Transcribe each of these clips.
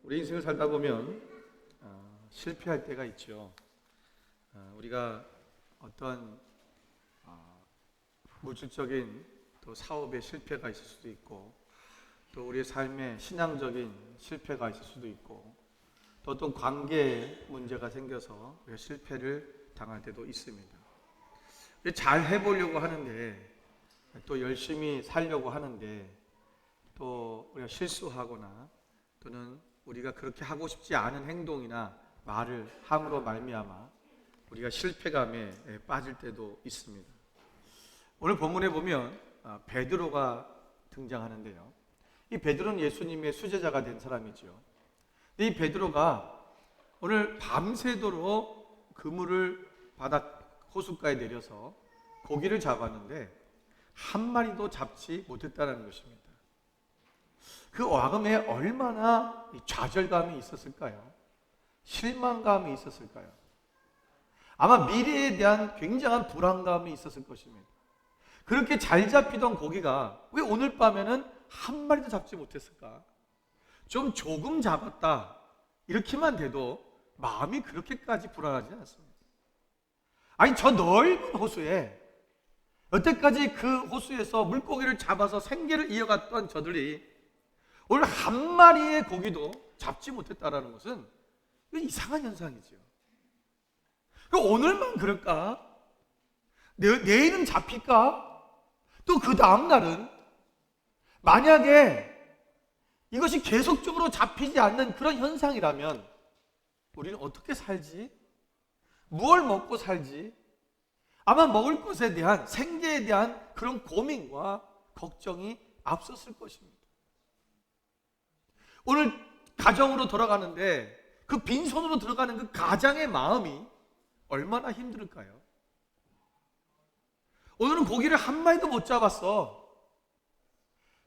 우리 인생을 살다 보면 실패할 때가 있죠. 우리가 어떤 물질적인 또 사업의 실패가 있을 수도 있고, 또 우리의 삶에 신앙적인 실패가 있을 수도 있고, 또 어떤 관계에 문제가 생겨서 우리가 실패를 당할 때도 있습니다. 잘 해보려고 하는데, 또 열심히 살려고 하는데, 또 우리가 실수하거나 또는 우리가 그렇게 하고 싶지 않은 행동이나 말을 함으로 말미암아 우리가 실패감에 빠질 때도 있습니다. 오늘 본문에 보면 베드로가 등장하는데요. 이 베드로는 예수님의 수제자가 된 사람이죠. 이 베드로가 오늘 밤새도록 그물을 바닥 호숫가에 내려서 고기를 잡았는데 한 마리도 잡지 못했다는 것입니다. 그 와금에 얼마나 좌절감이 있었을까요? 실망감이 있었을까요? 아마 미래에 대한 굉장한 불안감이 있었을 것입니다. 그렇게 잘 잡히던 고기가 왜 오늘 밤에는 한 마리도 잡지 못했을까? 좀 조금 잡았다 이렇게만 돼도 마음이 그렇게까지 불안하지 않습니다. 아니, 저 넓은 호수에 여태까지 그 호수에서 물고기를 잡아서 생계를 이어갔던 저들이 오늘 한 마리의 고기도 잡지 못했다는 것은 이상한 현상이죠. 오늘만 그럴까? 내일은 잡힐까? 또 그 다음 날은 만약에 이것이 계속적으로 잡히지 않는 그런 현상이라면 우리는 어떻게 살지? 무엇을 먹고 살지? 아마 먹을 것에 대한, 생계에 대한 그런 고민과 걱정이 앞섰을 것입니다. 오늘 가정으로 돌아가는데 그 빈손으로 들어가는 그 가장의 마음이 얼마나 힘들까요? 오늘은 고기를 한 마리도 못 잡았어.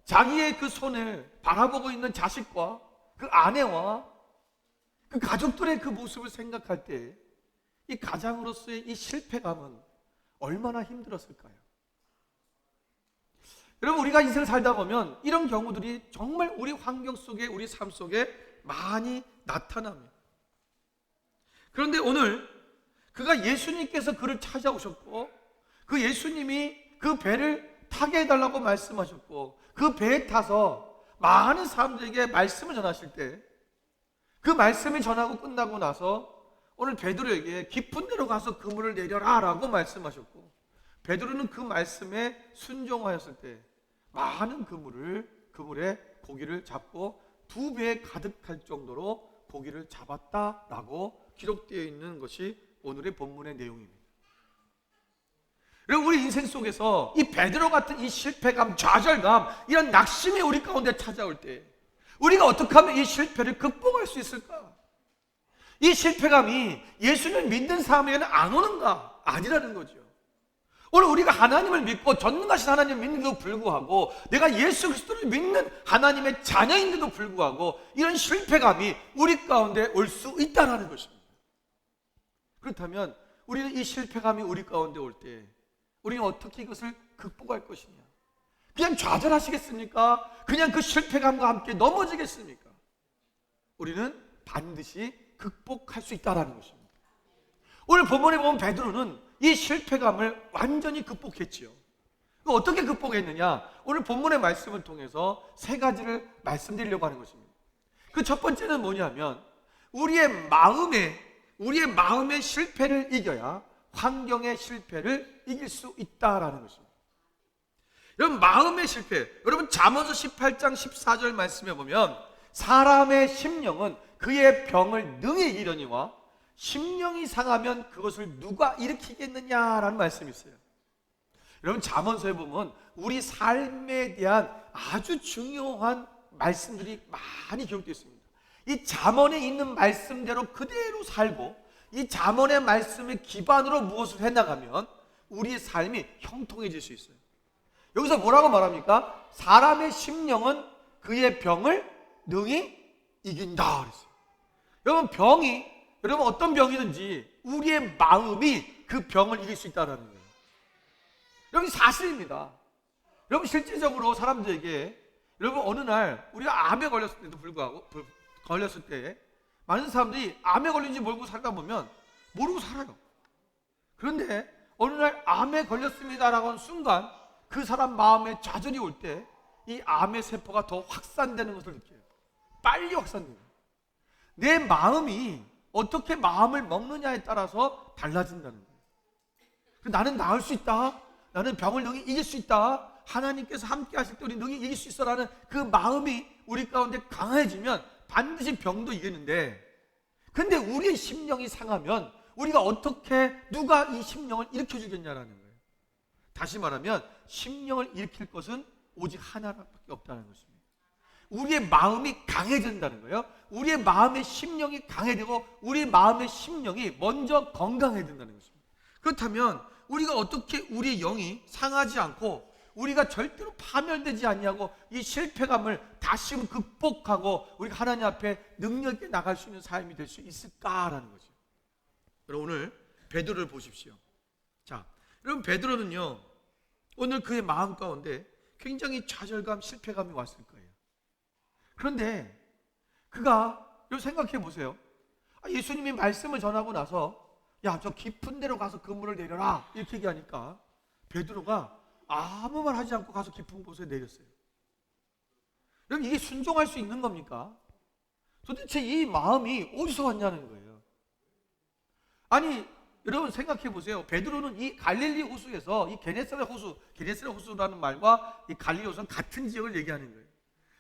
자기의 그 손을 바라보고 있는 자식과 그 아내와 그 가족들의 그 모습을 생각할 때 이 가장으로서의 이 실패감은 얼마나 힘들었을까요? 여러분, 우리가 인생을 살다 보면 이런 경우들이 정말 우리 환경 속에, 우리 삶 속에 많이 나타납니다. 그런데 오늘 그가 예수님께서 그를 찾아오셨고, 그 예수님이 그 배를 타게 해달라고 말씀하셨고, 그 배에 타서 많은 사람들에게 말씀을 전하실 때, 그 말씀이 전하고 끝나고 나서 오늘 베드로에게 깊은 데로 가서 그물을 내려라 라고 말씀하셨고, 베드로는 그 말씀에 순종하였을 때 많은 그물에 고기를 잡고 2배에 가득할 정도로 고기를 잡았다라고 기록되어 있는 것이 오늘의 본문의 내용입니다. 여러분, 우리 인생 속에서 이 베드로 같은 이 실패감, 좌절감, 이런 낙심이 우리 가운데 찾아올 때 우리가 어떻게 하면 이 실패를 극복할 수 있을까? 이 실패감이 예수를 믿는 사람에게는 안 오는가? 아니라는 거죠. 오늘 우리가 하나님을 믿고 전능하신 하나님을 믿는데도 불구하고, 내가 예수 그리스도를 믿는 하나님의 자녀인데도 불구하고 이런 실패감이 우리 가운데 올 수 있다는 것입니다. 그렇다면 우리는 이 실패감이 우리 가운데 올 때 우리는 어떻게 이것을 극복할 것이냐? 그냥 좌절하시겠습니까? 그냥 그 실패감과 함께 넘어지겠습니까? 우리는 반드시 극복할 수 있다는 것입니다. 오늘 본문에 보면 베드로는 이 실패감을 완전히 극복했지요. 어떻게 극복했느냐? 오늘 본문의 말씀을 통해서 3가지를 말씀드리려고 하는 것입니다. 그 첫 번째는 뭐냐면, 우리의 마음의 실패를 이겨야 환경의 실패를 이길 수 있다라는 것입니다. 여러분, 마음의 실패, 여러분 잠언서 18장 14절 말씀에 보면 사람의 심령은 그의 병을 능히 이기려니와 심령이 상하면 그것을 누가 일으키겠느냐라는 말씀이 있어요. 여러분, 잠언서에 보면 우리 삶에 대한 아주 중요한 말씀들이 많이 기록되어 있습니다. 이 잠언에 있는 말씀대로 그대로 살고, 이 잠언의 말씀을 기반으로 무엇을 해나가면 우리의 삶이 형통해질 수 있어요. 여기서 뭐라고 말합니까? 사람의 심령은 그의 병을 능히 이긴다 그랬어요. 여러분, 어떤 병이든지 우리의 마음이 그 병을 이길 수 있다는 거예요. 여러분, 사실입니다. 여러분, 실질적으로 사람들에게, 여러분, 어느 날 우리가 암에 걸렸을 때도 불구하고 걸렸을 때 많은 사람들이 암에 걸린지 모르고 살다 보면 모르고 살아요. 그런데 어느 날 암에 걸렸습니다라고 하는 순간 그 사람 마음에 좌절이 올 때 이 암의 세포가 더 확산되는 것을 느껴요. 빨리 확산돼요. 내 마음이 어떻게 마음을 먹느냐에 따라서 달라진다는 거예요. 나는 나을 수 있다. 나는 병을 능히 이길 수 있다. 하나님께서 함께 하실 때 우리 능히 이길 수 있어라는 그 마음이 우리 가운데 강해지면 반드시 병도 이기는데, 근데 우리의 심령이 상하면 우리가 어떻게 누가 이 심령을 일으켜 주겠냐라는 거예요. 다시 말하면 심령을 일으킬 것은 오직 하나밖에 없다는 것입니다. 우리의 마음이 강해진다는 거예요. 우리의 마음의 심령이 강해지고 우리의 마음의 심령이 먼저 건강해야 된다는 것입니다. 그렇다면 우리가 어떻게 우리의 영이 상하지 않고 우리가 절대로 파멸되지 아니하고 이 실패감을 다시금 극복하고 우리가 하나님 앞에 능력 있게 나갈 수 있는 삶이 될 수 있을까라는 거죠. 여러분, 오늘 베드로를 보십시오. 자, 여러분, 베드로는요 오늘 그의 마음 가운데 굉장히 좌절감, 실패감이 왔을 거예요. 그런데 그가 여러분 생각해 보세요. 예수님이 말씀을 전하고 나서 야, 저 깊은 데로 가서 그물을 내려라 이렇게 얘기하니까 베드로가 아무 말 하지 않고 가서 깊은 곳에 내렸어요. 여러분, 이게 순종할 수 있는 겁니까? 도대체 이 마음이 어디서 왔냐는 거예요. 아니, 여러분 생각해 보세요. 베드로는 이 갈릴리 호수에서 이 게네사렛 호수라는 말과 이 갈릴리 호수는 같은 지역을 얘기하는 거예요.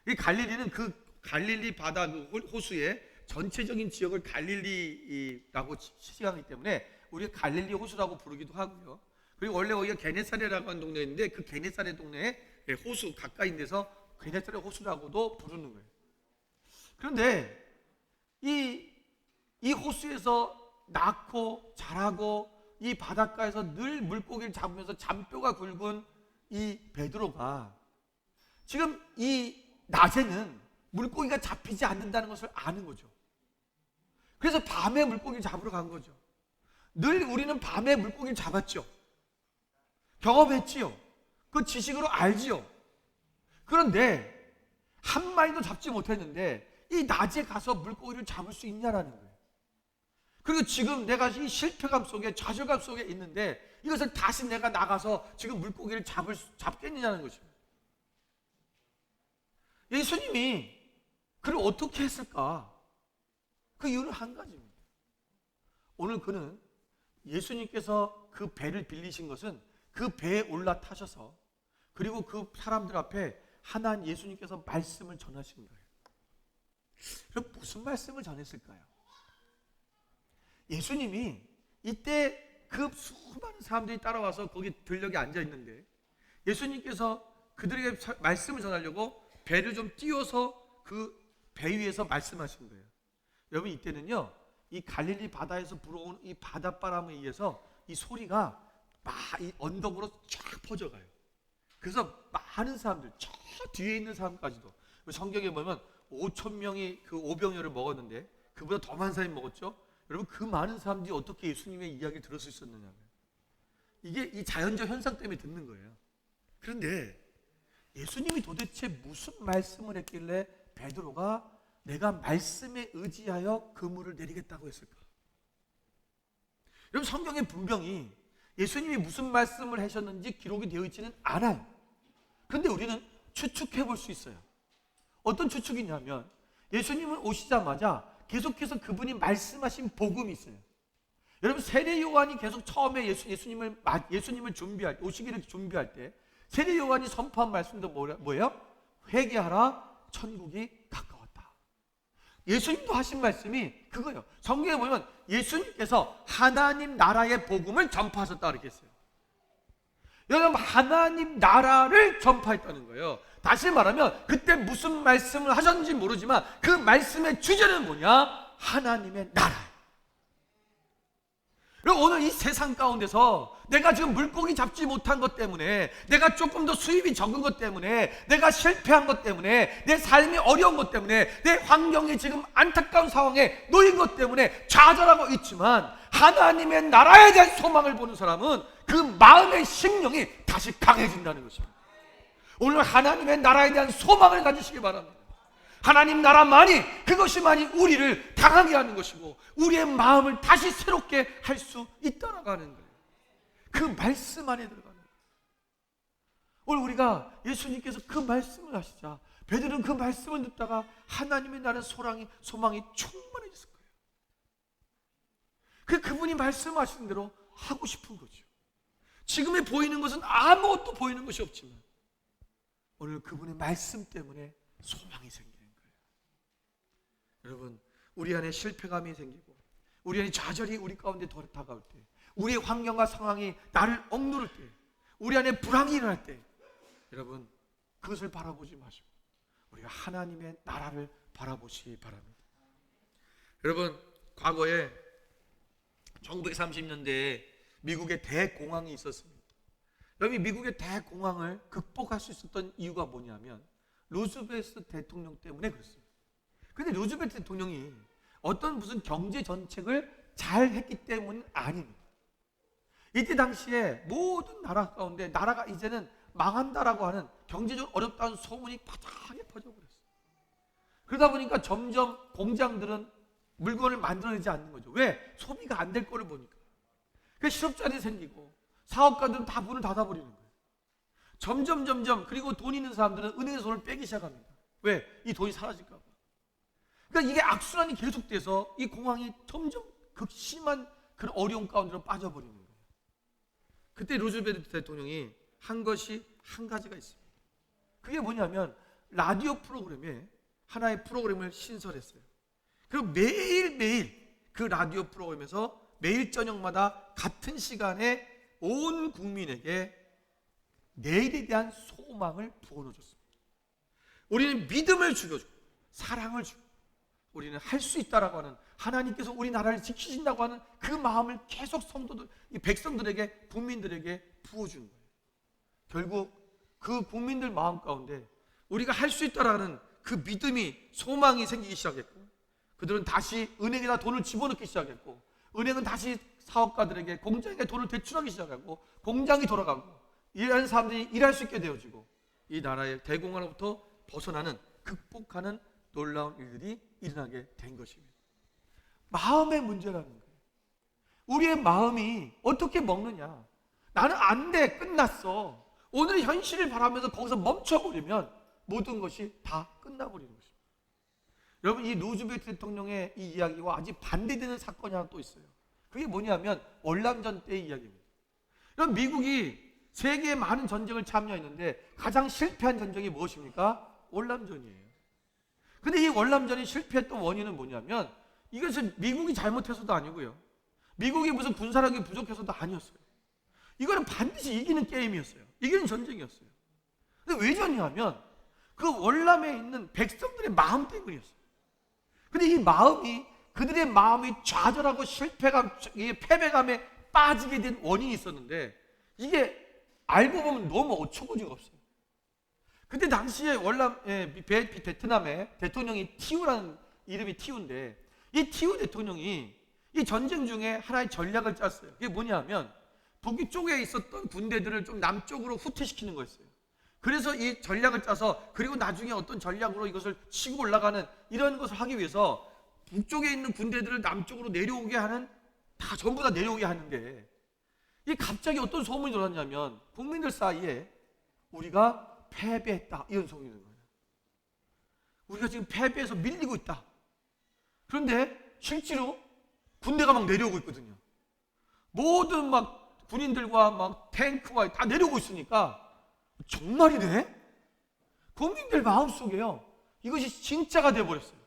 이 갈릴리는 그 갈릴리 바다 그 호수의 전체적인 지역을 갈릴리라고 시행하기 때문에 우리가 갈릴리 호수라고 부르기도 하고요. 그리고 원래 거기가 게네사렛이라고 하는 동네인데 그 게네사렛 동네에 호수 가까이 데서 게네사렛 호수라고도 부르는 거예요. 그런데 이 호수에서 낳고 자라고 이 바닷가에서 늘 물고기를 잡으면서 잔뼈가 굵은 이 베드로가 지금 이 낮에는 물고기가 잡히지 않는다는 것을 아는 거죠. 그래서 밤에 물고기를 잡으러 간 거죠. 늘 우리는 밤에 물고기를 잡았죠. 경험했지요. 그 지식으로 알지요. 그런데 한 마리도 잡지 못했는데 이 낮에 가서 물고기를 잡을 수 있냐라는 거예요. 그리고 지금 내가 이 실패감 속에 좌절감 속에 있는데 이것을 다시 내가 나가서 지금 물고기를 잡겠느냐는 것입니다. 예수님이 그를 어떻게 했을까? 그 이유는 한 가지입니다. 오늘 그는 예수님께서 그 배를 빌리신 것은 그 배에 올라타셔서 그리고 그 사람들 앞에 하나님 예수님께서 말씀을 전하신 거예요. 그럼 무슨 말씀을 전했을까요? 예수님이 이때 그 수많은 사람들이 따라와서 거기 들녘에 앉아 있는데 예수님께서 그들에게 말씀을 전하려고 배를 좀 띄워서 그 배 위에서 말씀하신 거예요. 여러분, 이때는요 이 갈릴리 바다에서 불어오는 이 바닷바람에 의해서 이 소리가 막 이 언덕으로 쫙 퍼져가요. 그래서 많은 사람들, 저 뒤에 있는 사람까지도, 성경에 보면 5,000명이 그 오병이어를 먹었는데 그보다 더 많은 사람이 먹었죠. 여러분, 그 많은 사람들이 어떻게 예수님의 이야기를 들을 수 있었느냐, 이게 이 자연적 현상 때문에 듣는 거예요. 그런데 예수님이 도대체 무슨 말씀을 했길래 베드로가 내가 말씀에 의지하여 그물을 내리겠다고 했을까? 여러분, 성경에 분명히 예수님이 무슨 말씀을 하셨는지 기록이 되어 있지는 않아요. 그런데 우리는 추측해 볼 수 있어요. 어떤 추측이냐면 예수님은 오시자마자 계속해서 그분이 말씀하신 복음이 있어요. 여러분, 세례 요한이 계속 처음에 예수님을 준비할 때, 오시기를 준비할 때 세례 요한이 선포한 말씀도 뭐예요? 회개하라, 천국이 가까웠다. 예수님도 하신 말씀이 그거예요. 성경에 보면 예수님께서 하나님 나라의 복음을 전파하셨다 이렇게 했어요. 여러분, 하나님 나라를 전파했다는 거예요. 다시 말하면 그때 무슨 말씀을 하셨는지 모르지만 그 말씀의 주제는 뭐냐? 하나님의 나라. 그리고 오늘 이 세상 가운데서 내가 지금 물고기 잡지 못한 것 때문에, 내가 조금 더 수입이 적은 것 때문에, 내가 실패한 것 때문에, 내 삶이 어려운 것 때문에, 내 환경이 지금 안타까운 상황에 놓인 것 때문에 좌절하고 있지만 하나님의 나라에 대한 소망을 보는 사람은 그 마음의 심령이 다시 강해진다는 것입니다. 오늘 하나님의 나라에 대한 소망을 가지시기 바랍니다. 하나님 나라만이, 그것이만이 우리를 당하게 하는 것이고 우리의 마음을 다시 새롭게 할 수 있다라고 하는 거예요. 그 말씀 안에 들어가는 거예요. 오늘 우리가 예수님께서 그 말씀을 하시자 베드로는 그 말씀을 듣다가 하나님의 나라의 소망이 충만해졌을 거예요. 그분이 말씀하신 대로 하고 싶은 거죠. 지금에 보이는 것은 아무것도 보이는 것이 없지만 오늘 그분의 말씀 때문에 소망이 생기는 거예요. 여러분, 우리 안에 실패감이 생기고 우리 안에 좌절이 우리 가운데 다가올 때, 우리의 환경과 상황이 나를 억누를 때, 우리 안에 불안이 일어날 때, 여러분 그것을 바라보지 마시고 우리가 하나님의 나라를 바라보시기 바랍니다. 여러분, 과거에 1930년대에 미국의 대공황이 있었습니다. 여러분, 미국의 대공황을 극복할 수 있었던 이유가 뭐냐면 루즈벨트 대통령 때문에 그렇습니다. 그런데 루즈벨트 대통령이 어떤 무슨 경제 정책을 잘 했기 때문은 아닙니다. 이때 당시에 모든 나라 가운데 나라가 이제는 망한다라고 하는, 경제적으로 어렵다는 소문이 바닥에 퍼져버렸어요. 그러다 보니까 점점 공장들은 물건을 만들어내지 않는 거죠. 왜? 소비가 안 될 거를 보니까. 그 실업자들이 생기고 사업가들은 다 문을 닫아버리는 거예요. 점점 그리고 돈 있는 사람들은 은행에서 돈을 빼기 시작합니다. 왜? 이 돈이 사라질까 봐. 그러니까 이게 악순환이 계속돼서 이 공황이 점점 극심한 그런 어려움 가운데로 빠져버리는 거예요. 그때 루즈벨트 대통령이 한 것이 한 가지가 있습니다. 그게 뭐냐면 라디오 프로그램에 하나의 프로그램을 신설했어요. 그리고 매일매일 그 라디오 프로그램에서 매일 저녁마다 같은 시간에 온 국민에게 내일에 대한 소망을 부어넣어줬습니다. 우리는 믿음을 죽여주고 사랑을 주고 우리는 할 수 있다라고 하는, 하나님께서 우리 나라를 지키신다고 하는 그 마음을 계속 성도들, 이 백성들에게, 국민들에게 부어주는 거예요. 결국 그 국민들 마음 가운데 우리가 할 수 있다라는 그 믿음이, 소망이 생기기 시작했고, 그들은 다시 은행에다 돈을 집어넣기 시작했고, 은행은 다시 사업가들에게, 공장에게 돈을 대출하기 시작하고, 공장이 돌아가고 일하는 사람들이 일할 수 있게 되어지고, 이 나라의 대공황으로부터 벗어나는, 극복하는 놀라운 일들이 일어나게 된 것입니다. 마음의 문제라는 거예요. 우리의 마음이 어떻게 먹느냐. 나는 안 돼, 끝났어. 오늘의 현실을 바라면서 거기서 멈춰버리면 모든 것이 다 끝나버리는 것입니다. 여러분, 이 루즈벨트 대통령의 이 이야기와 아주 반대되는 사건이 하나 또 있어요. 그게 뭐냐면 월남전 때의 이야기입니다. 여러분, 미국이 세계의 많은 전쟁을 참여했는데 가장 실패한 전쟁이 무엇입니까? 월남전이에요. 근데 이 월남전이 실패했던 원인은 뭐냐면 이것은 미국이 잘못해서도 아니고요, 미국이 무슨 군사력이 부족해서도 아니었어요. 이거는 반드시 이기는 게임이었어요. 이기는 전쟁이었어요. 근데 왜 졌냐면 그 월남에 있는 백성들의 마음 때문이었어요. 근데 이 마음이, 그들의 마음이 좌절하고 실패감, 패배감에 빠지게 된 원인이 있었는데, 이게 알고 보면 너무 어처구니가 없어요. 그때 당시에 월남, 베트남의 대통령이 티우라는, 이름이 티우인데, 이 티우 대통령이 이 전쟁 중에 하나의 전략을 짰어요. 그게 뭐냐면 북쪽에 있었던 군대들을 좀 남쪽으로 후퇴시키는 거였어요. 그래서 이 전략을 짜서, 그리고 나중에 어떤 전략으로 이것을 치고 올라가는 이런 것을 하기 위해서 북쪽에 있는 군대들을 남쪽으로 내려오게 하는, 다 전부 다 내려오게 하는데, 이 갑자기 어떤 소문이 돌았냐면 국민들 사이에 우리가 패배했다, 이런 소문이 드는 거예요. 우리가 지금 패배해서 밀리고 있다. 그런데 실제로 군대가 막 내려오고 있거든요. 모든 막 군인들과 막 탱크와 다 내려오고 있으니까 정말이네? 국민들 마음속에요, 이것이 진짜가 되어버렸어요.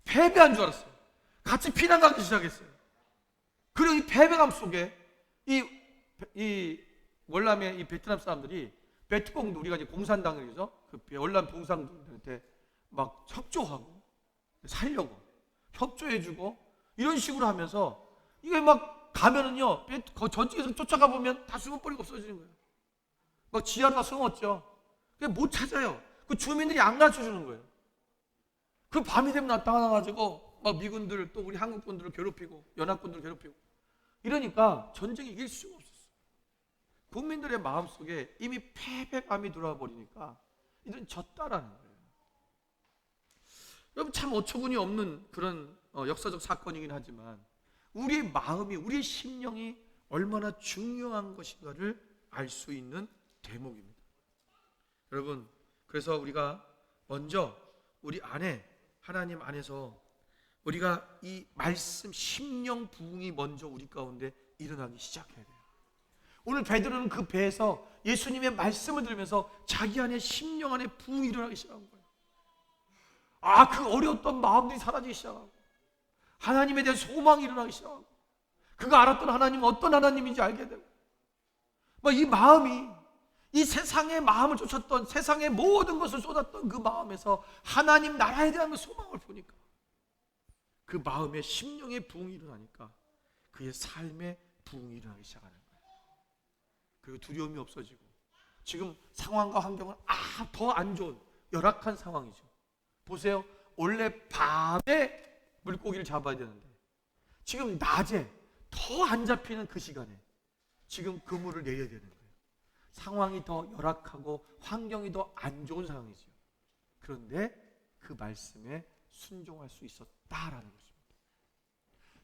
패배한 줄 알았어요. 같이 피난 가기 시작했어요. 그리고 이 패배감 속에 이 월남의 이 베트남 사람들이 베트콩도, 우리가 이제 공산당이죠, 그 월남 공산당한테 막 협조하고 살려고 협조해주고 이런 식으로 하면서, 이게 막 가면은요, 전직에서 쫓아가 보면 다 숨어버리고 없어지는 거예요. 막 지하로 다 숨었죠. 못 찾아요. 그 주민들이 안 가르쳐 주는 거예요. 그 밤이 되면 나타나가지고 막 미군들, 또 우리 한국군들을 괴롭히고 연합군들을 괴롭히고 이러니까 전쟁이 이길 수가 없었어요. 국민들의 마음속에 이미 패배감이 들어와 버리니까 이들은 졌다라는 거예요. 여러분 참 어처구니 없는 그런 역사적 사건이긴 하지만 우리의 마음이, 우리의 심령이 얼마나 중요한 것인가를 알 수 있는 대목입니다. 여러분, 그래서 우리가 먼저 우리 안에, 하나님 안에서 우리가 이 말씀, 심령 부흥이 먼저 우리 가운데 일어나기 시작해야 돼요. 오늘 베드로는 그 배에서 예수님의 말씀을 들으면서 자기 안에, 심령 안에 부흥이 일어나기 시작한 거예요. 그 어려웠던 마음들이 사라지기 시작하고 하나님에 대한 소망이 일어나기 시작하고 그가 알았던 하나님은 어떤 하나님인지 알게 되고 이 마음이, 이 세상의 마음을 쫓았던, 세상의 모든 것을 쏟았던 그 마음에서 하나님 나라에 대한 소망을 보니까 그 마음의, 심령의 부흥이 일어나니까 그의 삶의 부흥이 일어나기 시작하는 거예요. 그리고 두려움이 없어지고 지금 상황과 환경은 더 안 좋은 열악한 상황이죠. 보세요. 원래 밤에 물고기를 잡아야 되는데 지금 낮에 더 안 잡히는 그 시간에 지금 그물을 내려야 되는 거예요. 상황이 더 열악하고 환경이 더 안 좋은 상황이죠. 그런데 그 말씀에 순종할 수 있었다라는 것입니다.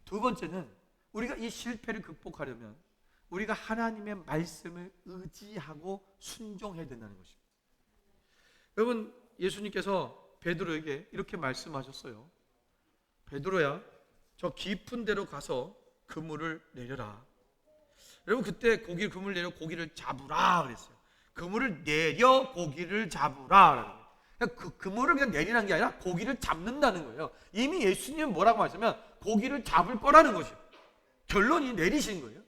두 번째는 우리가 이 실패를 극복하려면 우리가 하나님의 말씀을 의지하고 순종해야 된다는 것입니다. 여러분, 예수님께서 베드로에게 이렇게 말씀하셨어요. 베드로야, 저 깊은 데로 가서 그물을 내려라. 여러분, 그때 그물 내려 고기를 잡으라 그랬어요. 그물을 내려 고기를 잡으라. 그 그물을 그냥 내리는 게 아니라 고기를 잡는다는 거예요. 이미 예수님은 뭐라고 하시면 고기를 잡을 거라는 것이에요. 결론이 내리신 거예요.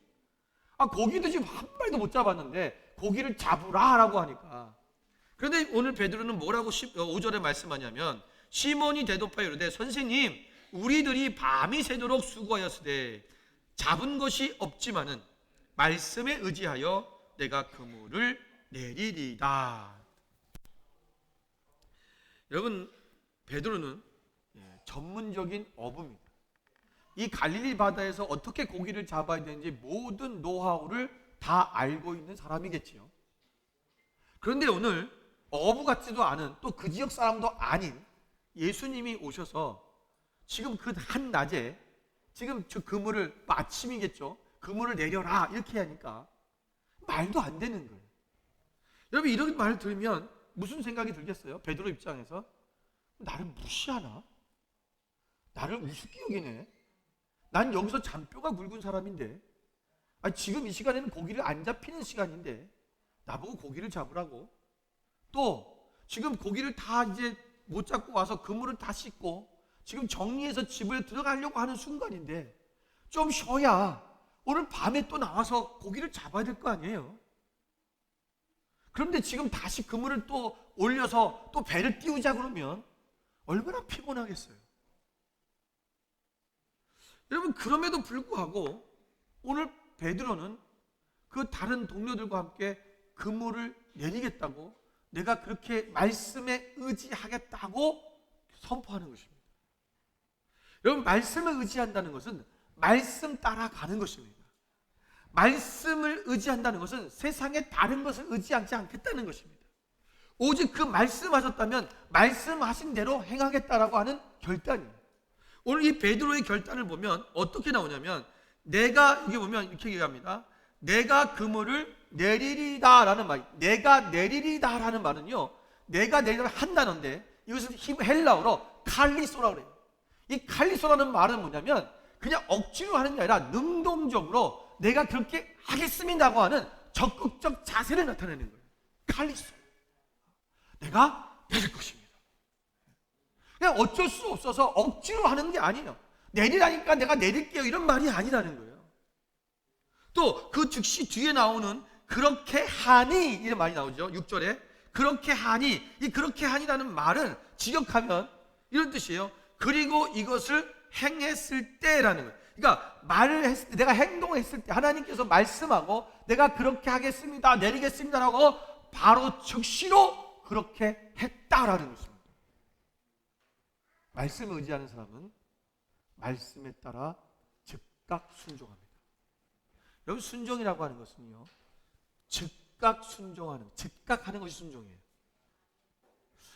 고기도 지금 한 마리도 못 잡았는데 고기를 잡으라라고 하니까. 그런데 오늘 베드로는 뭐라고 5절에 말씀하냐면 시몬이 대답하여 이르되 선생님 우리들이 밤이 새도록 수고하였으되 잡은 것이 없지만은 말씀에 의지하여 내가 그물을 내리리다. 여러분, 베드로는 전문적인 어부입니다. 이 갈릴리 바다에서 어떻게 고기를 잡아야 되는지 모든 노하우를 다 알고 있는 사람이겠지요. 그런데 오늘 어부 같지도 않은 또 그 지역 사람도 아닌 예수님이 오셔서 지금 그 한낮에 지금 저 그물을, 아침이겠죠, 그물을 내려라 이렇게 하니까 말도 안 되는 거예요. 여러분, 이런 말을 들으면 무슨 생각이 들겠어요? 베드로 입장에서 나를 무시하나? 나를 우습게 여기네? 난 여기서 잔뼈가 굵은 사람인데 지금 이 시간에는 고기를 안 잡히는 시간인데 나보고 고기를 잡으라고? 또 지금 고기를 다 이제 못 잡고 와서 그물을 다 씻고 지금 정리해서 집을 들어가려고 하는 순간인데 좀 쉬어야 오늘 밤에 또 나와서 고기를 잡아야 될 거 아니에요? 그런데 지금 다시 그물을 또 올려서 또 배를 띄우자 그러면 얼마나 피곤하겠어요. 여러분, 그럼에도 불구하고 오늘 베드로는 그 다른 동료들과 함께 그물을 내리겠다고, 내가 그렇게 말씀에 의지하겠다고 선포하는 것입니다. 여러분, 말씀에 의지한다는 것은 말씀 따라가는 것입니다. 말씀을 의지한다는 것은 세상의 다른 것을 의지하지 않겠다는 것입니다. 오직 그 말씀하셨다면 말씀하신 대로 행하겠다라고 하는 결단이에요. 오늘 이 베드로의 결단을 보면 어떻게 나오냐면 내가, 이게 보면 이렇게 얘기합니다. 내가 그물을 내리리다라는 말, 내가 내리리다라는 말은요, 내가 내리다 한 단어인데 이것은 헬라어로 칼리소라고 그래요. 이 칼리소라는 말은 뭐냐면 그냥 억지로 하는 게 아니라 능동적으로 내가 그렇게 하겠습니다고 하는 적극적 자세를 나타내는 거예요. 칼리소. 내가 내릴 것입니다. 그냥 어쩔 수 없어서 억지로 하는 게 아니에요. 내리라니까 내가 내릴게요 이런 말이 아니라는 거예요. 또 그 즉시 뒤에 나오는 그렇게 하니 이런 말이 나오죠. 6절에 그렇게 하니, 이 그렇게 하니라는 말은 직역하면 이런 뜻이에요. 그리고 이것을 행했을 때라는 거예요. 그러니까 말을 했을 때, 내가 행동을 했을 때 하나님께서 말씀하고 내가 그렇게 하겠습니다, 내리겠습니다라고 바로 즉시로 그렇게 했다라는 것입니다. 말씀을 의지하는 사람은 말씀에 따라 즉각 순종합니다. 여러분, 순종이라고 하는 것은요, 즉각 순종하는, 즉각 하는 것이 순종이에요.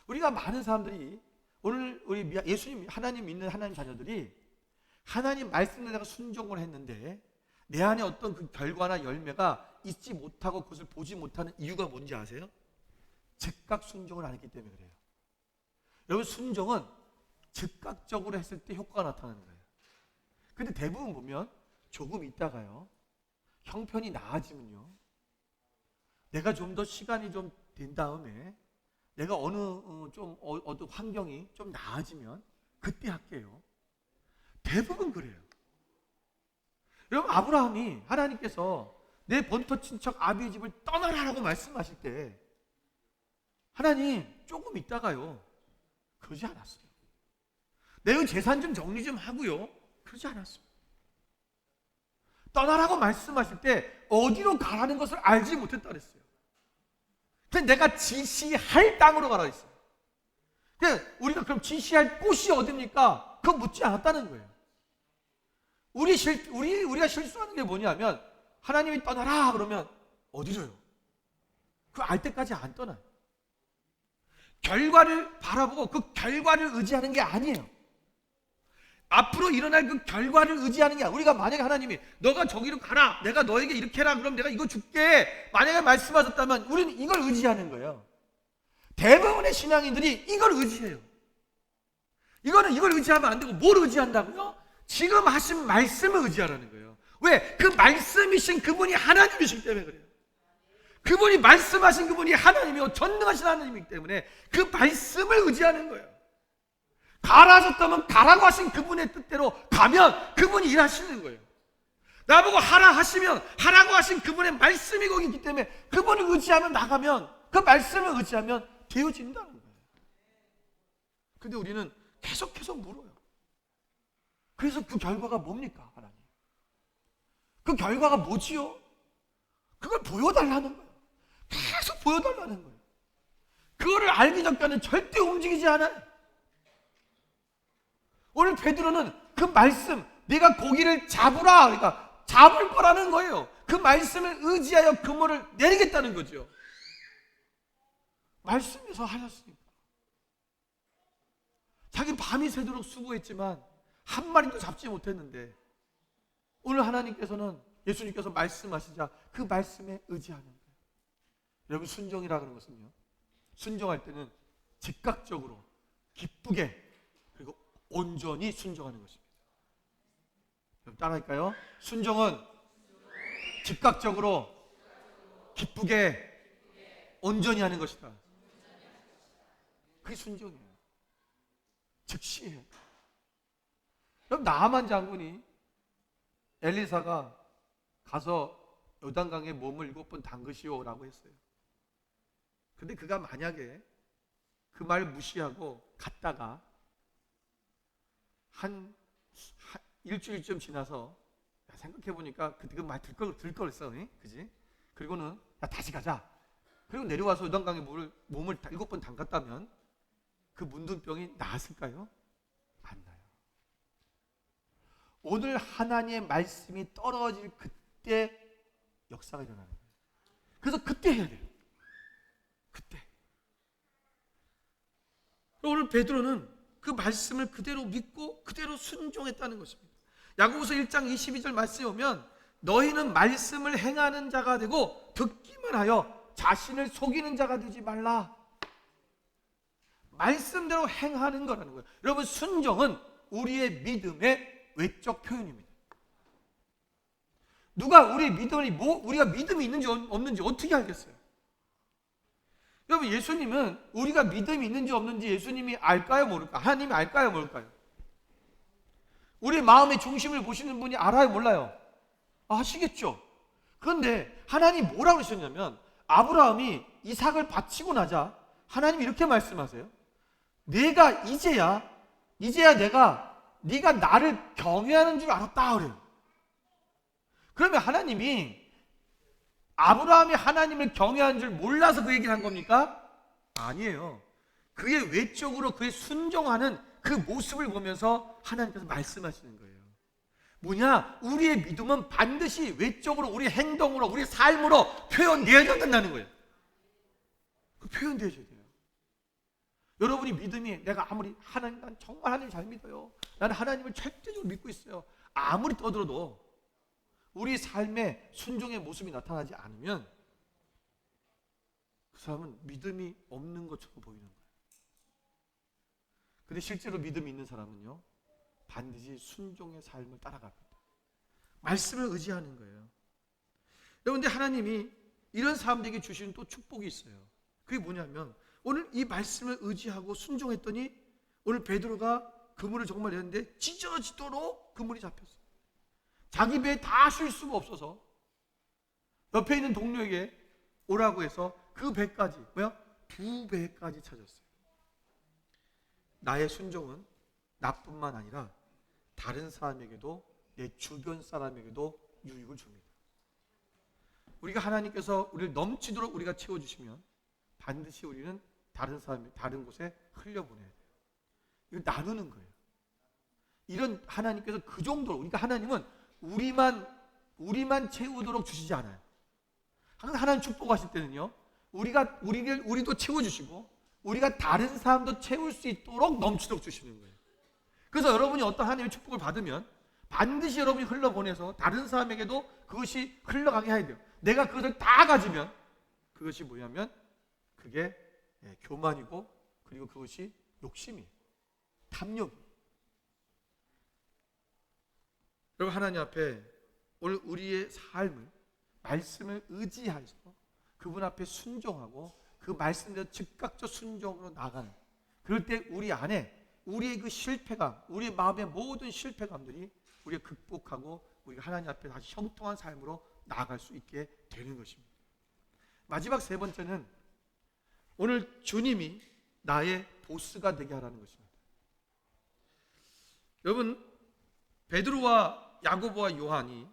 우리가 많은 사람들이 오늘 우리 예수님, 하나님 믿는 하나님 자녀들이 하나님 말씀에 내가 순종을 했는데 내 안에 어떤 그 결과나 열매가 있지 못하고 그것을 보지 못하는 이유가 뭔지 아세요? 즉각 순종을 안 했기 때문에 그래요. 여러분, 순종은 즉각적으로 했을 때 효과가 나타나는 거예요. 근데 대부분 보면 조금 있다가요, 형편이 나아지면요, 내가 좀 더 시간이 좀 된 다음에 내가 어떤 환경이 좀 나아지면 그때 할게요. 대부분 그래요. 여러분, 아브라함이 하나님께서 내 본토 친척 아비의 집을 떠나라라고 말씀하실 때 하나님 조금 있다가요, 그러지 않았어요. 내 재산 좀 정리 좀 하고요, 그러지 않았어요. 떠나라고 말씀하실 때 어디로 가라는 것을 알지 못했다 그랬어요. 그냥 내가 지시할 땅으로 가라 했어요. 그냥 우리가 그럼 지시할 곳이 어딥니까? 그거 묻지 않았다는 거예요. 우리가 실수하는 게 뭐냐면 하나님이 떠나라 그러면 어디로요? 그거 알 때까지 안 떠나요. 결과를 바라보고 그 결과를 의지하는 게 아니에요. 앞으로 일어날 그 결과를 의지하는 게 아니라, 우리가 만약에 하나님이 너가 저기로 가라, 내가 너에게 이렇게 해라, 그럼 내가 이거 줄게, 만약에 말씀하셨다면 우리는 이걸 의지하는 거예요. 대부분의 신앙인들이 이걸 의지해요. 이걸 의지하면 안 되고 뭘 의지한다고요? 지금 하신 말씀을 의지하라는 거예요. 왜? 그 말씀이신 그분이 하나님이시기 때문에 그래요. 그분이 말씀하신 그분이 하나님이고 전능하신 하나님이기 때문에 그 말씀을 의지하는 거예요. 가라 하셨다면 가라고 하신 그분의 뜻대로 가면 그분이 일하시는 거예요. 나보고 하라 하시면 하라고 하신 그분의 말씀이 거기 있기 때문에 그분을 의지하면 나가면, 그 말씀을 의지하면 되어진다는 거예요. 근데 우리는 계속 물어요. 그래서 그 결과가 뭡니까, 하나님? 그 결과가 뭐지요? 그걸 보여달라는 거예요. 계속 보여달라는 거예요. 그거를 알기 전까지는 절대 움직이지 않아요. 오늘 베드로는 그 말씀, 네가 고기를 잡으라, 그러니까 잡을 거라는 거예요. 그 말씀을 의지하여 그물을 내리겠다는 거죠. 말씀에서 하셨으니까. 자기 밤이 새도록 수고했지만 한 마리도 잡지 못했는데 오늘 하나님께서는, 예수님께서 말씀하시자 그 말씀에 의지하는 거예요. 여러분, 순종이라는 것은요, 순종할 때는 즉각적으로 기쁘게 그리고 온전히 순종하는 것입니다. 여러분, 따라할까요? 순종은 즉각적으로 기쁘게 온전히 하는 것이다. 그게 순종이에요. 즉시해요. 그럼 나하만 장군이 엘리사가 가서 요단강에 몸을 7번 담그시오라고 했어요. 근데 그가 만약에 그 말을 무시하고 갔다가 한 일주일쯤 지나서, 생각해보니까 그때 그 말 들 걸 했어, 그지? 그리고는 야, 다시 가자. 그리고 내려와서 요단강에 몸을 7번 담갔다면 그 문둥병이 나았을까요? 안 나요. 오늘 하나님의 말씀이 떨어질 그때 역사가 일어나는 거예요. 그래서 그때 해야 돼요. 그때. 오늘 베드로는 그 말씀을 그대로 믿고 그대로 순종했다는 것입니다. 야고보서 1장 22절 말씀에 오면 너희는 말씀을 행하는 자가 되고 듣기만 하여 자신을 속이는 자가 되지 말라. 말씀대로 행하는 거라는 거예요. 여러분, 순종은 우리의 믿음의 외적 표현입니다. 누가 우리의 믿음이 우리가 믿음이 있는지 없는지 어떻게 알겠어요? 여러분, 예수님은 우리가 믿음이 있는지 없는지 예수님이 알까요, 모를까요? 하나님이 알까요, 모를까요? 우리 마음의 중심을 보시는 분이 알아요, 몰라요? 아시겠죠? 그런데 하나님이 뭐라고 그러셨냐면, 아브라함이 이삭을 바치고 나자 하나님이 이렇게 말씀하세요. 내가 이제야 네가 나를 경외하는 줄 알았다 그래요. 그러면 하나님이 아브라함이 하나님을 경외하는 줄 몰라서 그 얘기를 한 겁니까? 아니에요. 그의 외적으로 그의 순종하는 그 모습을 보면서 하나님께서 말씀하시는 거예요. 뭐냐? 우리의 믿음은 반드시 외적으로, 우리 행동으로, 우리 삶으로 표현되어야 된다는 거예요. 그 표현되어야 돼요. 여러분이 믿음이 내가 아무리 하나님, 난 정말 하나님 잘 믿어요, 나는 하나님을 절대적으로 믿고 있어요, 아무리 떠들어도 우리 삶에 순종의 모습이 나타나지 않으면 그 사람은 믿음이 없는 것처럼 보이는 거예요. 근데 실제로 믿음이 있는 사람은요, 반드시 순종의 삶을 따라갑니다. 말씀을 의지하는 거예요. 여러분, 근데 하나님이 이런 사람들에게 주시는 또 축복이 있어요. 그게 뭐냐면, 오늘 이 말씀을 의지하고 순종했더니 오늘 베드로가 그물을 정말 냈는데 찢어지도록 그물이 잡혔어요. 자기 배에 다 쉴 수가 없어서 옆에 있는 동료에게 오라고 해서 그 배까지, 2배까지 찾았어요. 나의 순종은 나뿐만 아니라 다른 사람에게도, 내 주변 사람에게도 유익을 줍니다. 우리가 하나님께서 우리를 넘치도록 우리가 채워주시면 반드시 우리는 다른 사람, 다른 곳에 흘려보내야 돼요. 이거 나누는 거예요. 이런 하나님께서 그 정도로, 그러니까 하나님은 우리만 채우도록 주시지 않아요. 항상 하나님 축복하실 때는요, 우리도 채워주시고 우리가 다른 사람도 채울 수 있도록 넘치도록 주시는 거예요. 그래서 여러분이 어떤 하나님의 축복을 받으면 반드시 여러분이 흘러보내서 다른 사람에게도 그것이 흘러가게 해야 돼요. 내가 그것을 다 가지면 그것이 뭐냐면 그게 교만이고, 그리고 그것이 욕심이에요. 탐욕. 여러분, 하나님 앞에 오늘 우리의 삶을, 말씀을 의지해서 그분 앞에 순종하고 그 말씀대로 즉각적 순종으로 나가는, 그럴 때 우리 안에 우리의 그 실패감, 우리의 마음의 모든 실패감들이 우리가 극복하고 우리가 하나님 앞에 다시 형통한 삶으로 나아갈 수 있게 되는 것입니다. 마지막 세 번째는 오늘 주님이 나의 보스가 되게 하라는 것입니다. 여러분, 베드로와 야고보와 요한이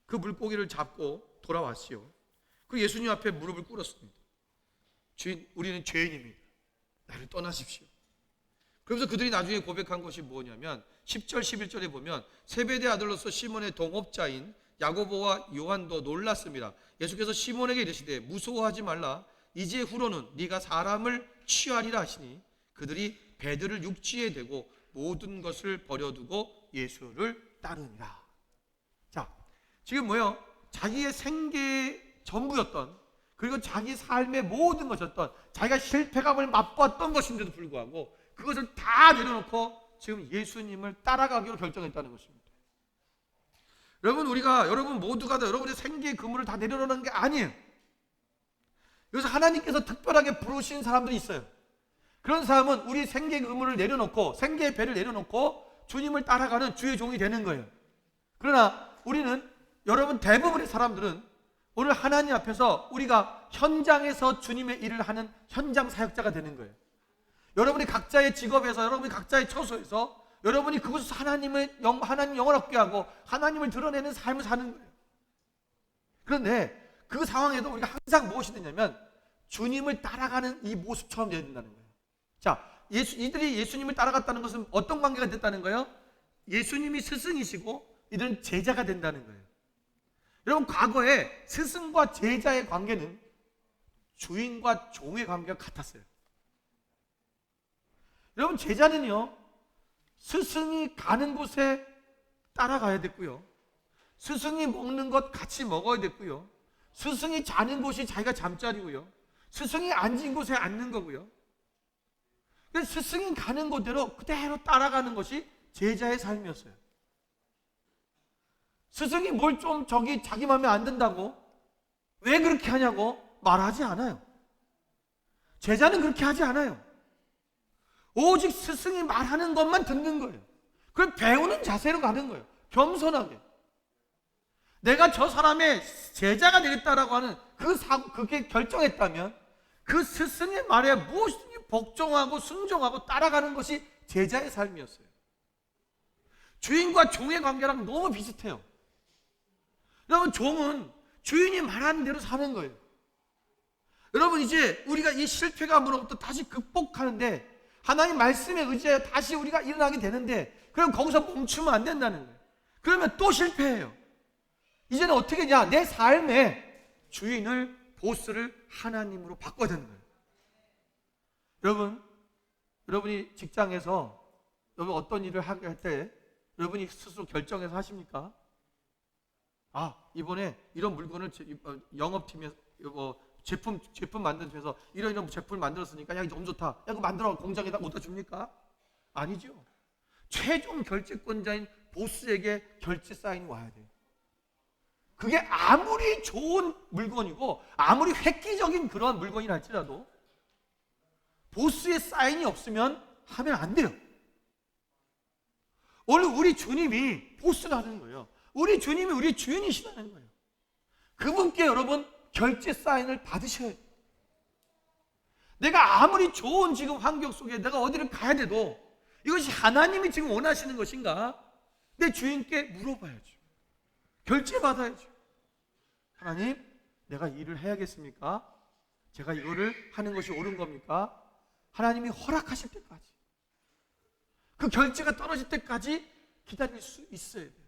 그 물고기를 잡고 돌아왔지요. 그리고 예수님 앞에 무릎을 꿇었습니다. 주인, 우리는 죄인입니다. 나를 떠나십시오. 그러면서 그들이 나중에 고백한 것이 뭐냐면 10절 11절에 보면 세베대 아들로서 시몬의 동업자인 야고보와 요한도 놀랐습니다. 예수께서 시몬에게 이르시되 무서워하지 말라, 이제 후로는 네가 사람을 취하리라 하시니 그들이 배들을 육지에 대고 모든 것을 버려두고 예수를 따르니라. 자, 지금 뭐요? 자기의 생계의 전부였던, 그리고 자기 삶의 모든 것이었던, 자기가 실패감을 맛보았던 것인데도 불구하고 그것을 다 내려놓고 지금 예수님을 따라가기로 결정했다는 것입니다. 여러분 모두가 다 여러분의 생계의 그물을 다 내려놓는 게 아니에요. 여기서 하나님께서 특별하게 부르신 사람들이 있어요. 그런 사람은 우리 생계의 그물을 내려놓고, 생계의 배를 내려놓고 주님을 따라가는 주의 종이 되는 거예요. 그러나 우리는, 여러분 대부분의 사람들은 오늘 하나님 앞에서 우리가 현장에서 주님의 일을 하는 현장 사역자가 되는 거예요. 여러분이 각자의 직업에서, 여러분이 각자의 처소에서 여러분이 그곳에서 하나님 영을 얻게 하고 하나님을 드러내는 삶을 사는 거예요. 그런데 그 상황에도 우리가 항상 무엇이 되냐면 주님을 따라가는 이 모습처럼 되어야 된다는 거예요. 자, 이들이 예수님을 따라갔다는 것은 어떤 관계가 됐다는 거예요? 예수님이 스승이시고 이들은 제자가 된다는 거예요. 여러분, 과거에 스승과 제자의 관계는 주인과 종의 관계가 같았어요. 여러분, 제자는요, 스승이 가는 곳에 따라가야 됐고요, 스승이 먹는 것 같이 먹어야 됐고요, 스승이 자는 곳이 자기가 잠자리고요, 스승이 앉은 곳에 앉는 거고요. 스승이 가는 곳대로 그대로 따라가는 것이 제자의 삶이었어요. 스승이 뭘 좀 자기 마음에 안 든다고 왜 그렇게 하냐고 말하지 않아요. 제자는 그렇게 하지 않아요. 오직 스승이 말하는 것만 듣는 거예요. 그걸 배우는 자세로 가는 거예요. 겸손하게. 내가 저 사람의 제자가 되겠다라고 하는 그게 결정했다면 그 스승의 말에 무엇이든지 복종하고 순종하고 따라가는 것이 제자의 삶이었어요. 주인과 종의 관계랑 너무 비슷해요. 여러분, 종은 주인이 말하는 대로 사는 거예요. 여러분, 이제 우리가 이 실패감으로부터 다시 극복하는데 하나님 말씀에 의지하여 다시 우리가 일어나게 되는데, 그럼 거기서 멈추면 안 된다는 거예요. 그러면 또 실패해요. 이제는 어떻게 하냐? 내 삶의 주인을, 보스를 하나님으로 바꿔야 되는 거예요. 여러분, 여러분이 직장에서 여러분 어떤 일을 할 때 여러분이 스스로 결정해서 하십니까? 아, 이번에 이런 물건을 영업팀에서 제품 만드는 데서 이런 제품을 만들었으니까 야, 이거 너무 좋다. 야, 그거 만들어 공장에다 갖다 줍니까? 아니죠. 최종 결재권자인 보스에게 결제 사인이 와야 돼요. 그게 아무리 좋은 물건이고 아무리 획기적인 그러한 물건이라 할지라도 보스의 사인이 없으면 하면 안 돼요. 오늘 우리 주님이 보스라는 거예요. 우리 주님이 우리 주인이시라는 거예요. 그분께 여러분 결제 사인을 받으셔야 돼요. 내가 아무리 좋은 지금 환경 속에 내가 어디를 가야 돼도 이것이 하나님이 지금 원하시는 것인가? 내 주인께 물어봐야죠. 결제 받아야죠. 하나님, 내가 일을 해야겠습니까? 제가 이거를 하는 것이 옳은 겁니까? 하나님이 허락하실 때까지, 그 결제가 떨어질 때까지 기다릴 수 있어야 돼요.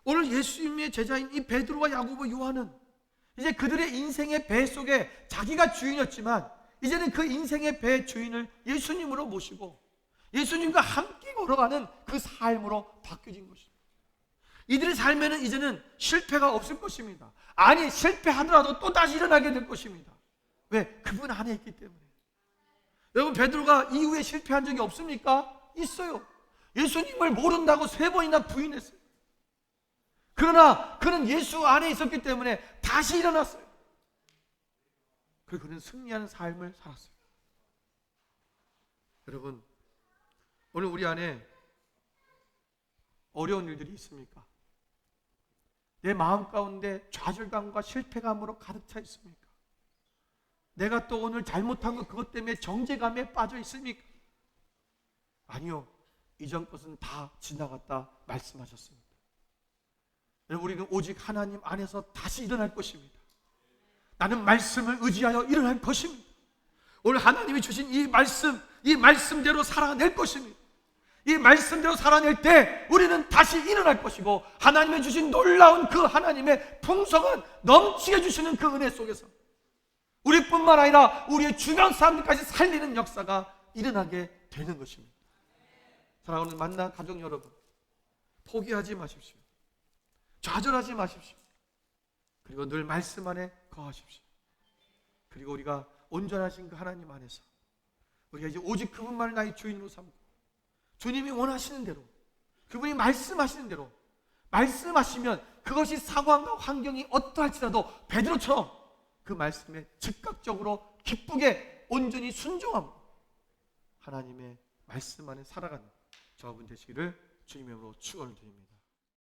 오늘 예수님의 제자인 이 베드로와 야고보, 요한은 이제 그들의 인생의 배 속에 자기가 주인이었지만 이제는 그 인생의 배 주인을 예수님으로 모시고 예수님과 함께 걸어가는 그 삶으로 바뀌어진 것입니다. 이들의 삶에는 이제는 실패가 없을 것입니다. 아니, 실패하더라도 또 다시 일어나게 될 것입니다. 왜? 그분 안에 있기 때문에. 여러분, 베드로가 이후에 실패한 적이 없습니까? 있어요. 예수님을 모른다고 3번이나 부인했어요. 그러나 그는 예수 안에 있었기 때문에 다시 일어났어요. 그리고 그는 승리하는 삶을 살았어요. 여러분, 오늘 우리 안에 어려운 일들이 있습니까? 내 마음 가운데 좌절감과 실패감으로 가득 차 있습니까? 내가 또 오늘 잘못한 것 그것 때문에 정죄감에 빠져 있습니까? 아니요. 이전 것은 다 지나갔다 말씀하셨습니다. 우리는 오직 하나님 안에서 다시 일어날 것입니다. 나는 말씀을 의지하여 일어날 것입니다. 오늘 하나님이 주신 이 말씀대로 살아낼 것입니다. 이 말씀대로 살아낼 때 우리는 다시 일어날 것이고 하나님이 주신 놀라운 그 하나님의 풍성한 넘치게 주시는 그 은혜 속에서 우리뿐만 아니라 우리의 주변 사람들까지 살리는 역사가 일어나게 되는 것입니다. 사랑하는 만나 가족 여러분, 포기하지 마십시오. 좌절하지 마십시오. 그리고 늘 말씀 안에 거하십시오. 그리고 우리가 온전하신 그 하나님 안에서 우리가 이제 오직 그분만을 나의 주인으로 삼고 주님이 원하시는 대로, 그분이 말씀하시는 대로 말씀하시면 그것이 상황과 환경이 어떠할지라도 베드로처럼 그 말씀에 즉각적으로 기쁘게 온전히 순종하고 하나님의 말씀 안에 살아가는 저분 되시기를 주님의 이름으로 축원을 드립니다.